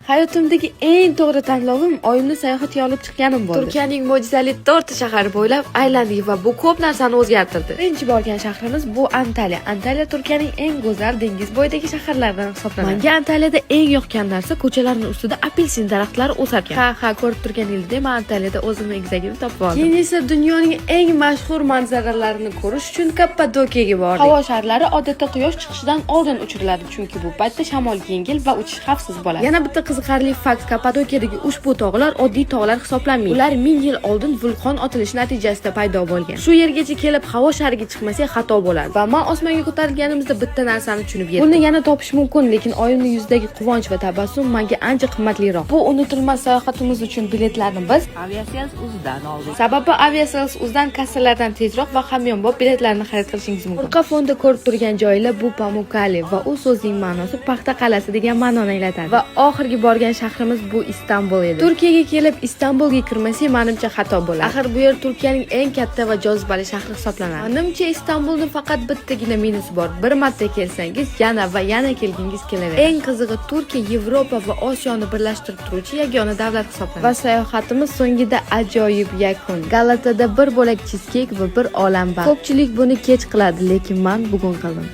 Hayotimdagi eng to'g'ri tanlovim oyimni sayohatga olib chiqqanim bo'ldi. Turkiyaning mo'jizali 4 shahari bo'ylab aylandik va bu ko'p narsani o'zgartirdi. Birinchi borgan shahrimiz bu Antalya. Antalya Turkiyaning eng go'zal dengiz bo'yidagi shaharlaridan hisoblanadi. Menga Antalyada eng yoqgan narsa ko'chalarning ustida apelsin daraxtlari o'sarkan. Ha, ko'rib turganingizdek, men Antalyada o'zimni egizagimni topib oldim. Keyin esa dunyoning eng mashhur manzaralarini ko'rish uchun Kappadokiyaga bordik. Havo sharlari odatda quyosh chiqishidan oldin uchiriladi, chunki bu paytda shamol yengil va uchish xavfsiz bo'ladi. Yana bitta qiziqarli fakt: Kappadokiyadagi ushbu tog'lar oddiy tog'lar hisoblanmaydi. Ular 1000 yil oldin vulqon otilishi natijasida paydo bo'lgan. Shu yergacha kelib havo shariga chiqmasak xato bo'ladi. Va men osmonga ko'tarilganimizda bitta narsani tushunib yetdim. Buni yana topish mumkin, lekin oyimning yuzidagi quvonch va tabassum menga ancha qimmatliroq. Bu unutilmas sayohatimiz uchun biletlarni biz Aviasales Uz'dan oldik. Sababi Aviasales Uz'dan kassalardan tezroq va hamyonbop biletlarni xarid qilishingiz mumkin. Orqa fonda ko'rib turgan joylar bu Pamukkale va u so'zning ma'nosi paxta qal'asi degan ma'noni anglatadi. Va oxirgi borgan shahrimiz bu Istanbul edi. Turkiyaga kelib Istanbulga kirmasak, menimcha xato bo'ladi. Axir bu yer Turkiyaning eng katta va jozibali shahri hisoblanadi. Menimcha Istanbulning faqat bittagina minusi bor. Bir marta kelsangiz, yana va yana kelgingiz kelaveradi. Eng qizig'i, Turkiya Yevropa va Osiyoni birlashtirib turuvchi yagona davlat hisoblanadi. Va sayohatimiz so'ngida ajoyib yakun. Galatada bir bo'lak cheesecake va bir olam baxt. Ko'pchilik buni kech qiladi, lekin men bugun qildim.